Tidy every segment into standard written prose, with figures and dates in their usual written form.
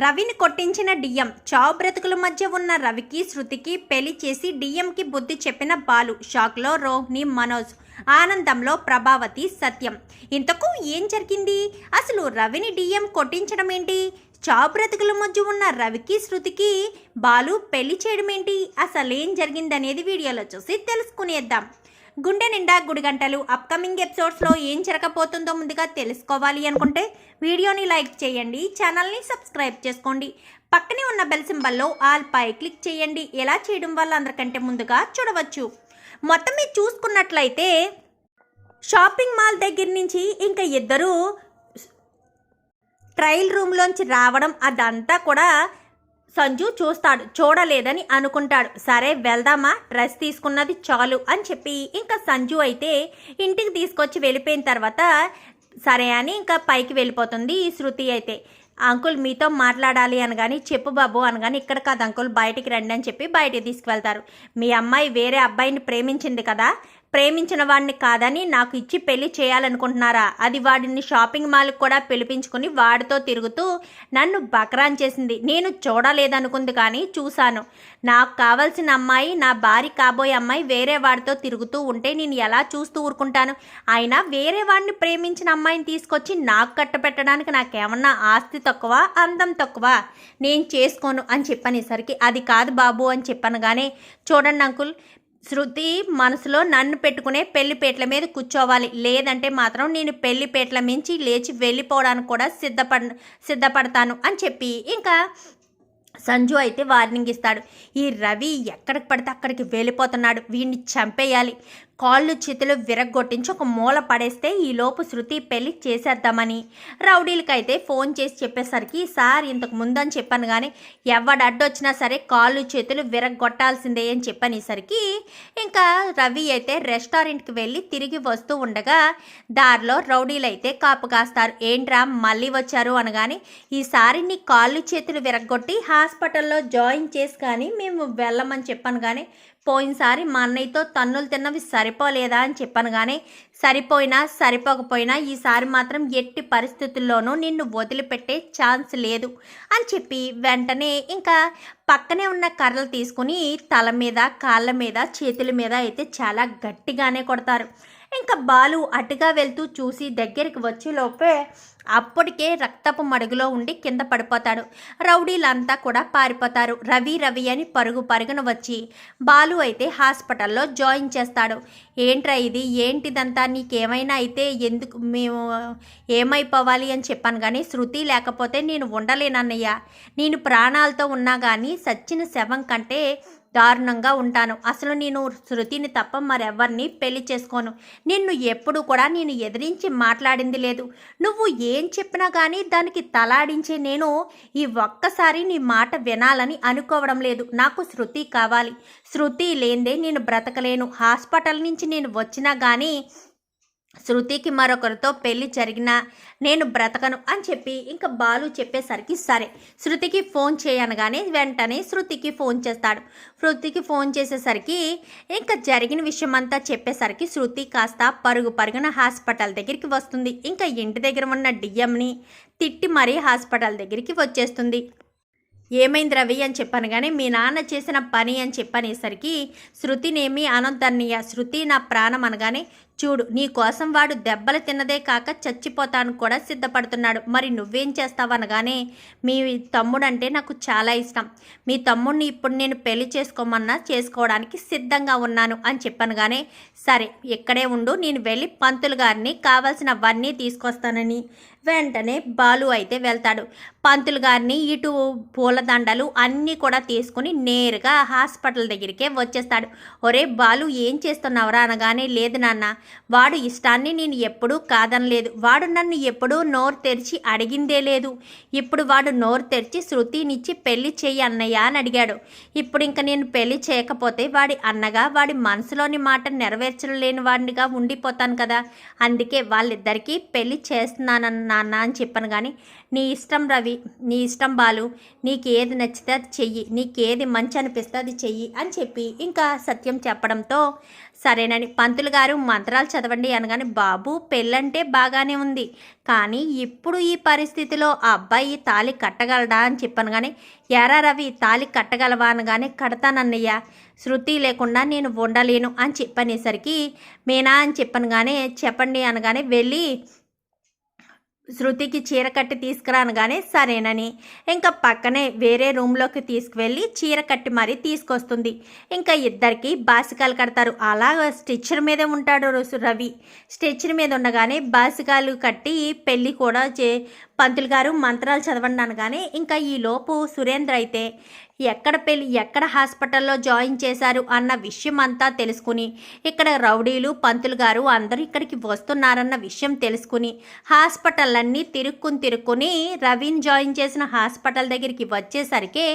రవిని కొట్టించిన డిఎం. చావు బ్రతుకుల మధ్య ఉన్న రవికి శృతికి పెళ్లి చేసి డిఎంకి బుద్ధి చెప్పిన బాలు. షాక్లో రోహిణి మనోజ్, ఆనందంలో ప్రభావతి సత్యం. ఇంతకు ఏం జరిగింది? అసలు రవిని డిఎం కొట్టించడం ఏంటి? చావు బ్రతుకుల మధ్య ఉన్న రవికి శృతికి బాలు పెళ్లి చేయడం ఏంటి? అసలేం జరిగిందనేది వీడియోలో చూసి తెలుసుకునేద్దాం. గుండె నిండా గుడిగంటలు అప్కమింగ్ ఎపిసోడ్స్లో ఏం జరగబోతుందో ముందుగా తెలుసుకోవాలి అనుకుంటే వీడియోని లైక్ చేయండి, ఛానల్ని సబ్స్క్రైబ్ చేసుకోండి, పక్కనే ఉన్న బెల్ సింబల్లో ఆల్ పై క్లిక్ చేయండి. ఎలా చేయడం వల్ల అందరికంటే ముందుగా చూడవచ్చు. మొత్తం మీరు చూసుకున్నట్లయితే షాపింగ్ మాల్ దగ్గర నుంచి ఇంకా ఇద్దరు ట్రయల్ రూమ్లోంచి రావడం అదంతా కూడా సంజు చూస్తాడు. చూడలేదని అనుకుంటాడు. సరే వెళ్దామా, డ్రెస్ తీసుకున్నది చాలు అని చెప్పి ఇంకా సంజు అయితే ఇంటికి తీసుకొచ్చి వెళ్ళిపోయిన తర్వాత సరే అని ఇంకా పైకి వెళ్ళిపోతుంది శృతి అయితే. అంకుల్ మీతో మాట్లాడాలి అనగాని, చెప్పు బాబు అనగాని, ఇక్కడ కాదు అంకుల్ బయటికి రండి అని చెప్పి బయటికి తీసుకువెళ్తారు. మీ అమ్మాయి వేరే అబ్బాయిని ప్రేమించింది కదా, ప్రేమించిన వాడిని కాదని నాకు ఇచ్చి పెళ్లి చేయాలనుకుంటున్నారా? అది వాడిని షాపింగ్ మాల్కి కూడా పిలిపించుకుని వాడితో తిరుగుతూ నన్ను బకరాన్ చేసింది. నేను చూడలేదనుకుంది కానీ చూశాను. నాకు కావాల్సిన అమ్మాయి, నా భార్య కాబోయే అమ్మాయి వేరే వాడితో తిరుగుతూ ఉంటే నేను ఎలా చూస్తూ ఊరుకుంటాను? అయినా వేరే వాడిని ప్రేమించిన అమ్మాయిని తీసుకొచ్చి నాకు కట్టపెట్టడానికి నాకేమన్నా ఆస్తి తక్కువ, అందం తక్కువ? నేను చేసుకోను అని చెప్పనేసరికి అది కాదు బాబు అని చెప్పనగానే, చూడండి అంకుల్, శృతి మనసులో నన్ను పెట్టుకునే పెళ్లిపేటల మీద కూర్చోవాలి, లేదంటే మాత్రం నేను పెళ్లిపేటల మించి లేచి వెళ్ళిపోవడానికి కూడా సిద్ధపడతాను అని చెప్పి ఇంకా సంజు అయితే వార్నింగ్ ఇస్తాడు. ఈ రవి ఎక్కడికి పడితే అక్కడికి వెళ్ళిపోతున్నాడు, వీడిని చంపేయాలి, కాళ్ళు చేతులు విరగ్గొట్టించి ఒక మూల పడేస్తే ఈలోపు శృతి పెళ్లి చేసేద్దామని రౌడీలకైతే ఫోన్ చేసి చెప్పేసరికి, సార్ ఇంతకు ముందని చెప్పాను కానీ ఎవడడ్డొచ్చినా సరే కాళ్ళు చేతులు విరగ్గొట్టాల్సిందే అని చెప్పనేసరికి ఇంకా రవి అయితే రెస్టారెంట్కి వెళ్ళి తిరిగి వస్తూ ఉండగా దారిలో రౌడీలు అయితే కాపు కాస్తారు. ఏంట్రా మళ్ళీ వచ్చారు అనగానే, ఈసారి నీ కాళ్ళు చేతులు విరగ్గొట్టి హాస్పిటల్లో జాయిన్ చేసి కానీ మేము వెళ్ళమని చెప్పాను కానీ పోయినసారి మా అన్నయ్యతో తన్నులు తిన్నవి సరిపోలేదా అని చెప్పాను కానీ సరిపోయినా సరిపోకపోయినా ఈసారి మాత్రం ఎట్టి పరిస్థితుల్లోనూ నిన్ను వదిలిపెట్టే ఛాన్స్ లేదు అని చెప్పి వెంటనే ఇంకా పక్కనే ఉన్న కర్రలు తీసుకుని తల మీద, కాళ్ళ మీద, చేతుల మీద అయితే చాలా గట్టిగానే కొడతారు. ఇంకా బాలు అటుగా వెళ్తూ చూసి దగ్గరికి వచ్చే లోపే అప్పటికే రక్తపు మడుగులో ఉండి కింద పడిపోతాడు. రౌడీలంతా కూడా పారిపోతారు. రవి రవి అని పరుగున వచ్చి బాలు అయితే హాస్పిటల్లో జాయిన్ చేస్తాడు. ఏంట్రా ఇది, ఏంటిదంతా, నీకేమైనా అయితే ఎందుకు మేము ఏమైపోవాలి అని చెప్పాను కానీ శృతి లేకపోతే నేను ఉండలేనన్నయ్య. నేను ప్రాణాలతో ఉన్నా కానీ సచ్చిన శవం కంటే దారుణంగా ఉంటాను. అసలు నేను శృతిని తప్ప మరెవరిని పెళ్లి చేసుకోను. నిన్ను ఎప్పుడు కూడా నేను ఎదిరించి మాట్లాడింది లేదు. నువ్వు ఏం చెప్పినా కానీ దానికి తలాడించే నేను ఈ ఒక్కసారి నీ మాట వినాలని అనుకోవడం లేదు. నాకు శృతి కావాలి. శృతి లేందే నేను బ్రతకలేను. హాస్పిటల్ నుంచి నేను వచ్చినా కానీ శృతికి మరొకరితో పెళ్లి జరిగినా నేను బ్రతకను అని చెప్పి ఇంకా బాలు చెప్పేసరికి సరే శృతికి ఫోన్ చేయనగానే వెంటనే శృతికి ఫోన్ చేస్తాడు. శృతికి ఫోన్ చేసేసరికి ఇంకా జరిగిన విషయం అంతా చెప్పేసరికి శృతి కాస్త పరుగున హాస్పిటల్ దగ్గరికి వస్తుంది. ఇంకా ఇంటి దగ్గర ఉన్న డిఎంని తిట్టి మరీ హాస్పిటల్ దగ్గరికి వచ్చేస్తుంది. ఏమైంది రవి అని చెప్పాను కానీ మీ నాన్న చేసిన పని అని చెప్పనేసరికి శృతినేమి అనొద్దన్నయ్య, శృతి నా ప్రాణం అనగానే, చూడు నీ కోసం వాడు దెబ్బలు తిన్నదే కాక చచ్చిపోతాను కూడా సిద్ధపడుతున్నాడు, మరి నువ్వేం చేస్తావు అనగానే, మీ తమ్ముడంటే నాకు చాలా ఇష్టం, మీ తమ్ముడిని ఇప్పుడు నేను పెళ్లి చేసుకోమన్నా చేసుకోవడానికి సిద్ధంగా ఉన్నాను అని చెప్పాను కానీ సరే ఇక్కడే ఉండు, నేను వెళ్ళి పంతులు గారిని కావాల్సినవన్నీ తీసుకొస్తానని వెంటనే బాలు అయితే వెళ్తాడు. పంతులు గారిని ఇటు పూలదండలు అన్నీ కూడా తీసుకుని నేరుగా హాస్పిటల్ దగ్గరికే వచ్చేస్తాడు. ఒరే బాలు ఏం చేస్తున్నావురా అనగానే, లేదు నాన్న, వాడు ఇష్టాన్ని నేను ఎప్పుడూ కాదనలేదు, వాడు నన్ను ఎప్పుడూ నోరు తెరిచి అడిగిందే లేదు, ఇప్పుడు వాడు నోరు తెరిచి శృతినిచ్చి పెళ్లి చెయ్యి అన్నయ్య అని అడిగాడు. ఇప్పుడు ఇంకా నేను పెళ్లి చేయకపోతే వాడి అన్నగా వాడి మనసులోని మాట నెరవేర్చలేని వాడినిగా ఉండిపోతాను కదా, అందుకే వాళ్ళిద్దరికీ పెళ్లి చేస్తున్నానన్న నాన్న అని చెప్పాను కానీ, నీ ఇష్టం రవి, నీ ఇష్టం బాలు, నీకేది నచ్చితే అది చెయ్యి, నీకేది మంచి అనిపిస్తే అది చెయ్యి అని చెప్పి ఇంకా సత్యం చెప్పడంతో సరేనని పంతులు గారు మంత్రాలు చదవండి అనగానే, బాబు పెళ్ళంటే బాగానే ఉంది, కానీ ఇప్పుడు ఈ పరిస్థితిలో ఆ అబ్బాయి తాళి కట్టగలడా అని చెప్పాను. కానీ ఎరా రవి, తాళి కట్టగలవా అనగానే, కడతానన్నయ్య, శృతి లేకుండా నేను ఉండలేను అని చెప్పనేసరికి, మీనా అని చెప్పాను. కానీ చెప్పండి అనగానే వెళ్ళి శృతికి చీర కట్టి తీసుకురానగానే సరేనని ఇంకా పక్కనే వేరే రూమ్లోకి తీసుకువెళ్ళి చీర కట్టి మరీ తీసుకొస్తుంది. ఇంకా ఇద్దరికి బాసికాలు కడతారు. అలా స్టిచ్చర్ మీదే ఉంటాడు రవి. స్టిచ్చర్ మీద ఉండగానే బాసికాలు కట్టి పెళ్ళి కూడా పంతులు గారు మంత్రాలు చదవండి అనగానే, ఇంకా ఈలోపు సురేంద్ర అయితే ఎక్కడ హాస్పిటల్లో జాయిన్ చేశారు అన్న విషయం అంతా తెలుసుకుని, ఇక్కడ రౌడీలు పంతులు గారు అందరూ ఇక్కడికి వస్తున్నారన్న విషయం తెలుసుకుని హాస్పిటల్లన్నీ తిరుక్కుని రవిని జాయిన్ చేసిన హాస్పిటల్ దగ్గరికి వచ్చేసరికి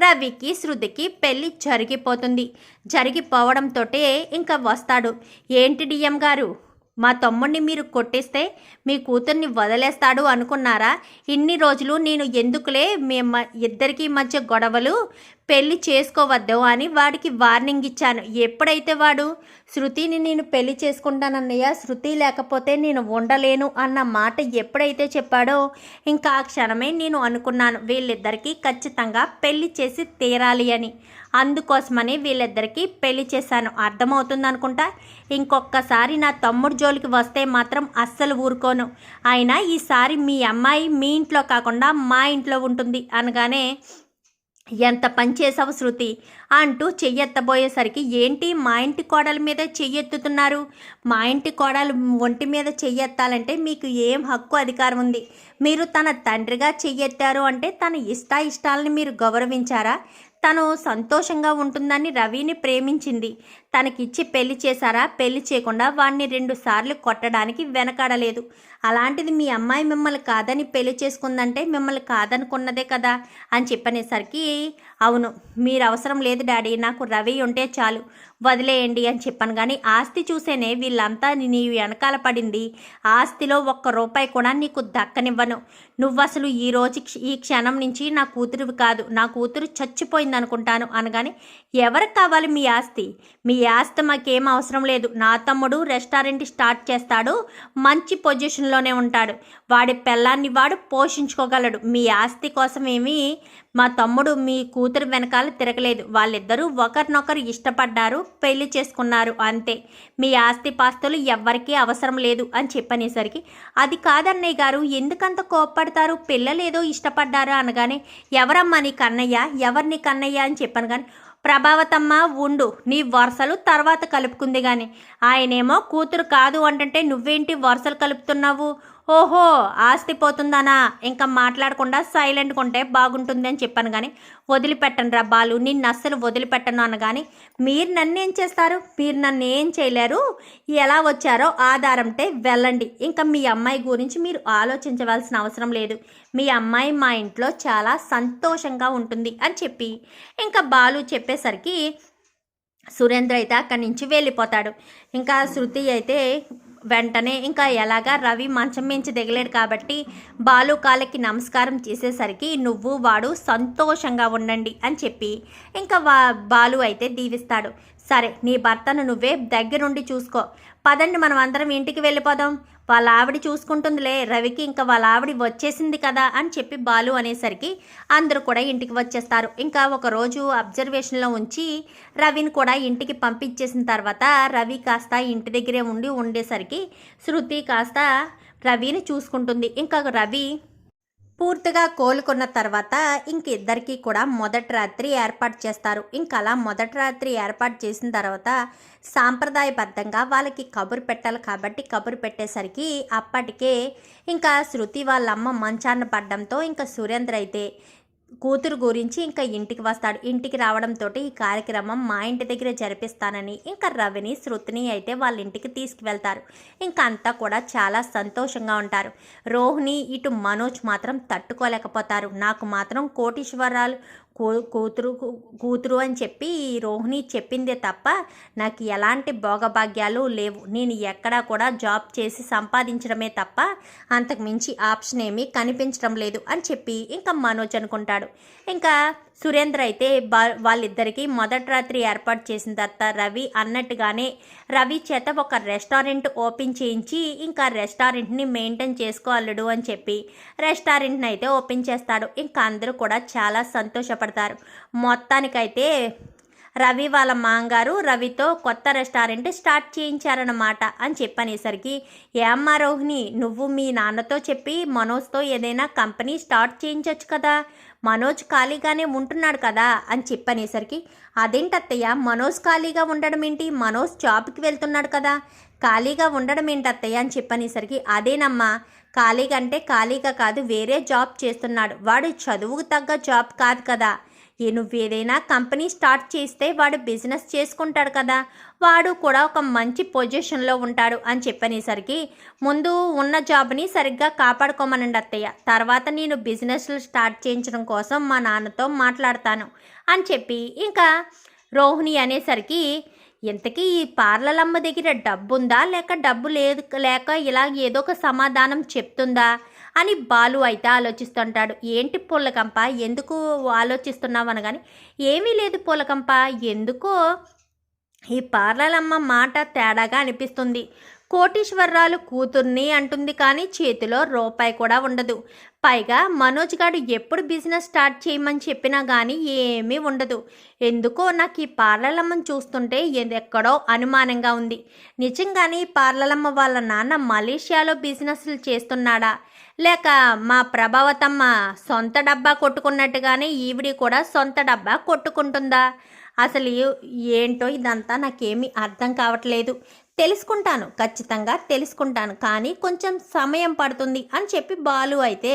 రవికి శృతికి పెళ్ళి జరిగిపోవడంతో ఇంకా వస్తాడు. ఏంటి డిఎం గారు, మా తమ్ముడిని మీరు కొట్టిస్తే మీ కూతుర్ని వదిలేస్తాడు అనుకున్నారా? ఇన్ని రోజులు నేను ఎందుకులే ఇద్దరికి మధ్య గొడవలు, పెళ్లి చేసుకోవద్దు అని వాడికి వార్నింగ్ ఇచ్చాను. ఎప్పుడైతే వాడు శృతిని నేను పెళ్లి చేసుకుంటానన్నయ్య, శృతి లేకపోతే నేను ఉండలేను అన్న మాట ఎప్పుడైతే చెప్పాడో ఇంకా ఆ క్షణమే నేను అనుకున్నాను వీళ్ళిద్దరికీ ఖచ్చితంగా పెళ్లి చేసి తీరాలి అని. అందుకోసమని వీళ్ళిద్దరికీ పెళ్లి చేశాను. అర్థమవుతుంది అనుకుంటా. ఇంకొకసారి నా తమ్ముడు జోలికి వస్తే మాత్రం అస్సలు ఊరుకోను. అయినా ఈసారి మీ అమ్మాయి మీ ఇంట్లో కాకుండా మా ఇంట్లో ఉంటుంది అనగానే, ఎంత పని చేసావు శృతి అంటూ చెయ్యెత్తబోయేసరికి, ఏంటి మా ఇంటి కోడల మీద చెయ్యెత్తుతున్నారు? మా ఇంటి కోడలు ఒంటి మీద చెయ్యెత్తాలంటే మీకు ఏం హక్కు అధికారం ఉంది? మీరు తన తండ్రిగా చెయ్యెత్తారు అంటే తన ఇష్టాలని మీరు గౌరవించారా? తను సంతోషంగా ఉంటుందని రవిని ప్రేమించింది, తనకిచ్చి పెళ్లి చేశారా? పెళ్లి చేయకుండా వాడిని 2 సార్లు కొట్టడానికి వెనకాడలేదు. అలాంటిది మీ అమ్మాయి మిమ్మల్ని కాదని పెళ్లి చేసుకుందంటే మిమ్మల్ని కాదనుకున్నదే కదా అని చెప్పనేసరికి, అవును, మీరు అవసరం లేదు డాడీ, నాకు రవి ఉంటే చాలు, వదిలేయండి అని చెప్పాను. కానీ ఆస్తి చూసేనే వీళ్ళంతా నీ వెనకాల పడింది. ఆస్తిలో 1 రూపాయి కూడా నీకు దక్కనివ్వను. నువ్వు అసలు ఈ క్షణం నుంచి నా కూతురువి కాదు, నా కూతురు చచ్చిపోయింది అనుకుంటాను అనగానే, ఎవరికి కావాలి మీ ఆస్తి? మీ ఆస్తి మాకేం అవసరం లేదు. నా తమ్ముడు రెస్టారెంట్ స్టార్ట్ చేస్తాడు, మంచి పొజిషన్లోనే ఉంటాడు, వాడి పెళ్ళాన్ని వాడు పోషించుకోగలడు. మీ ఆస్తి కోసం ఏమీ మా తమ్ముడు మీ కూతురు వెనకాల తిరగలేదు. వాళ్ళిద్దరూ ఒకరినొకరు ఇష్టపడ్డారు, పెళ్లి చేసుకున్నారు, అంతే. మీ ఆస్తి పాస్తులు ఎవ్వరికీ అవసరం లేదు అని చెప్పనేసరికి, అది కాదన్నయ్య గారు, ఎందుకంత కోప్పడతారు? పిల్లలేదో ఇష్టపడ్డారు అనగానే, ఎవరమ్మా నీ కన్నయ్య, ఎవరిని కన్నయ్య అని చెప్పాను. కానీ ప్రభావతమ్మ ఉండు, నీ వరుసలు తర్వాత కలుపుకుంది. కానీ ఆయనేమో కూతురు కాదు అంటే నువ్వేంటి వరుసలు కలుపుతున్నావు? ఓహో, ఆస్తి పోతుందనా? ఇంకా మాట్లాడకుండా సైలెంట్గా ఉంటే బాగుంటుంది అని చెప్పాను. కానీ వదిలిపెట్టను రా బాలు, నిన్ను అస్సలు వదిలిపెట్టను అనగానే, మీరు నన్ను ఏం చేస్తారు? మీరు నన్ను ఏం చేయలేరు. ఎలా వచ్చారో ఆధారంటే వెళ్ళండి. ఇంకా మీ అమ్మాయి గురించి మీరు ఆలోచించవలసిన అవసరం లేదు. మీ అమ్మాయి మా ఇంట్లో చాలా సంతోషంగా ఉంటుంది అని చెప్పి ఇంకా బాలు చెప్పేసరికి సురేంద్ర అయితే అక్కడి నుంచి వెళ్ళిపోతాడు. ఇంకా శృతి అయితే వెంటనే ఇంకా ఎలాగా రవి మంచం మించి దిగలేడు కాబట్టి బాలు కాళ్ళకి నమస్కారం చేసేసరికి, నువ్వు వాడు సంతోషంగా ఉండండి అని చెప్పి ఇంకా బాలు అయితే దీవిస్తాడు. సరే, నీ భర్తను నువ్వే దగ్గరుండి చూసుకో, పదండి మనం అందరం ఇంటికి వెళ్ళిపోదాం, వాళ్ళ ఆవిడ చూసుకుంటుందిలే, రవికి ఇంకా వాళ్ళ ఆవిడ వచ్చేసింది కదా అని చెప్పి బాలు అనేసరికి అందరూ కూడా ఇంటికి వచ్చేస్తారు. ఇంకా ఒకరోజు అబ్జర్వేషన్లో ఉంచి రవిని కూడా ఇంటికి పంపించేసిన తర్వాత రవి కాస్త ఇంటి దగ్గరే ఉండేసరికి శృతి కాస్త రవిని చూసుకుంటుంది. ఇంకా రవి పూర్తిగా కోలుకున్న తర్వాత ఇంకిద్దరికీ కూడా మొదటి రాత్రి ఏర్పాటు చేస్తారు. ఇంకా అలా మొదటి రాత్రి ఏర్పాటు చేసిన తర్వాత సాంప్రదాయబద్ధంగా వాళ్ళకి కబురు పెట్టాలి కాబట్టి కబురు పెట్టేసరికి అప్పటికే ఇంకా శృతి వాళ్ళమ్మ మంచాన పడడంతో ఇంకా సురేంద్ర అయితే కూతురు గురించి ఇంకా ఇంటికి వస్తాడు. ఇంటికి రావడంతో ఈ కార్యక్రమం మా ఇంటి దగ్గర జరిపిస్తానని ఇంకా రవిని శృతిని అయితే వాళ్ళ ఇంటికి తీసుకువెళ్తారు. ఇంకా అంతా కూడా చాలా సంతోషంగా ఉంటారు. రోహిణి ఇటు మనోజ్ మాత్రం తట్టుకోలేకపోతారు. నాకు మాత్రం కోటీశ్వరాలు కూతురు అని చెప్పి రోహిణి చెప్పిందే తప్ప నాకు ఎలాంటి భోగభాగ్యాలు లేవు, నేను ఎక్కడా కూడా జాబ్ చేసి సంపాదించడమే తప్ప అంతకు మించి ఆప్షన్ ఏమీ కనిపించడం లేదు అని చెప్పి ఇంకా మనోజ్ అనుకుంటాడు. ఇంకా సురేంద్ర అయితే వాళ్ళిద్దరికీ మొదటి రాత్రి ఏర్పాటు చేసిన తర్వాత రవి అన్నట్టుగానే రవి చేత ఒక రెస్టారెంట్ ఓపెన్ చేయించి ఇంకా రెస్టారెంట్ని మెయింటైన్ చేసుకోవాలడు అని చెప్పి రెస్టారెంట్ని అయితే ఓపెన్ చేస్తాడు. ఇంకా అందరూ కూడా చాలా సంతోషపడతారు. మొత్తానికైతే రవి వాళ్ళ మాంగారు రవితో కొత్త రెస్టారెంట్ స్టార్ట్ చేయించారన్నమాట అని చెప్పనేసరికి ఏమ్మా రోహిణి, నువ్వు మీ నాన్నతో చెప్పి మనోజ్తో ఏదైనా కంపెనీ స్టార్ట్ చేయించవచ్చు కదా, మనోజ్ ఖాళీగానే ఉంటున్నాడు కదా అని చెప్పనేసరికి అదేంటత్తయ్య మనోజ్ ఖాళీగా ఉండడం ఏంటి, మనోజ్ జాబ్కి వెళ్తున్నాడు కదా, ఖాళీగా ఉండడం ఏంటత్తయ్య అని చెప్పనేసరికి అదేనమ్మా, ఖాళీగా అంటే ఖాళీగా కాదు, వేరే జాబ్ చేస్తున్నాడు, వాడు చదువుకు తగ్గ జాబ్ కాదు కదా, నువ్వేదైనా కంపెనీ స్టార్ట్ చేస్తే వాడు బిజినెస్ చేసుకుంటాడు కదా, వాడు కూడా ఒక మంచి పొజిషన్లో ఉంటాడు అని చెప్పనేసరికి ముందు ఉన్న జాబ్ని సరిగ్గా కాపాడుకోమనండి అత్తయ్య, తర్వాత నేను బిజినెస్లు స్టార్ట్ చేయించడం కోసం మా నాన్నతో మాట్లాడతాను అని చెప్పి ఇంకా రోహిణి అనేసరికి ఇంతకీ ఈ పార్లలమ్మ దగ్గర డబ్బుందా లేక డబ్బు లేదు లేక ఇలా ఏదో ఒక సమాధానం చెప్తుందా అని బాలు అయితే ఆలోచిస్తుంటాడు. ఏంటి పూలకంప, ఎందుకు ఆలోచిస్తున్నావు అనగాని ఏమీ లేదు పూలకంప, ఎందుకో ఈ పార్లలమ్మ మాట తేడాగా అనిపిస్తుంది. కోటీశ్వరరాలు కూతుర్ని అంటుంది కానీ చేతిలో రూపాయి కూడా ఉండదు. పైగా మనోజ్ గారు ఎప్పుడు బిజినెస్ స్టార్ట్ చేయమని చెప్పినా కానీ ఏమీ ఉండదు. ఎందుకో నాకు ఈ పార్లలమ్మని చూస్తుంటే ఎక్కడో అనుమానంగా ఉంది. నిజంగానే పార్లలమ్మ వాళ్ళ నాన్న మలేషియాలో బిజినెస్లు చేస్తున్నాడా లేక మా ప్రభావతమ్మ సొంత డబ్బా కొట్టుకున్నట్టుగానే ఈవిడి కూడా సొంత డబ్బా కొట్టుకుంటుందా, అసలు ఏంటో ఇదంతా నాకేమీ అర్థం కావట్లేదు. తెలుసుకుంటాను, ఖచ్చితంగా తెలుసుకుంటాను, కానీ కొంచెం సమయం పడుతుంది అని చెప్పి బాలు అయితే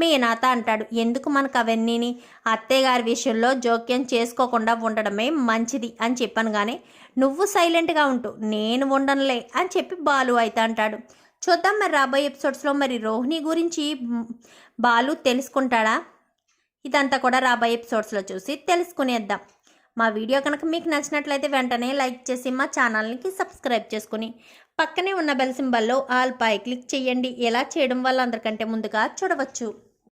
మీనాత అంటాడు. ఎందుకు మనకు అవన్నీని అత్తయ్య గారి విషయంలో జోక్యం చేసుకోకుండా ఉండడమే మంచిది అని చెప్పాను, కానీ నువ్వు సైలెంట్గా ఉంటూ నేను ఉండనులే అని చెప్పి బాలు అయితే అంటాడు. చూద్దాం మరి రాబోయే ఎపిసోడ్స్లో మరి రోహిణి గురించి బాలు తెలుసుకుంటాడా, ఇదంతా కూడా రాబోయే ఎపిసోడ్స్లో చూసి తెలుసుకునేద్దాం. మా వీడియో కనుక మీకు నచ్చినట్లయితే వెంటనే లైక్ చేసి మా ఛానల్కి సబ్స్క్రైబ్ చేసుకుని పక్కనే ఉన్న బెల్ సింబల్లో ఆల్ పై క్లిక్ చేయండి. ఎలా చేయడం వల్ల అందరికంటే ముందుగా చూడవచ్చు.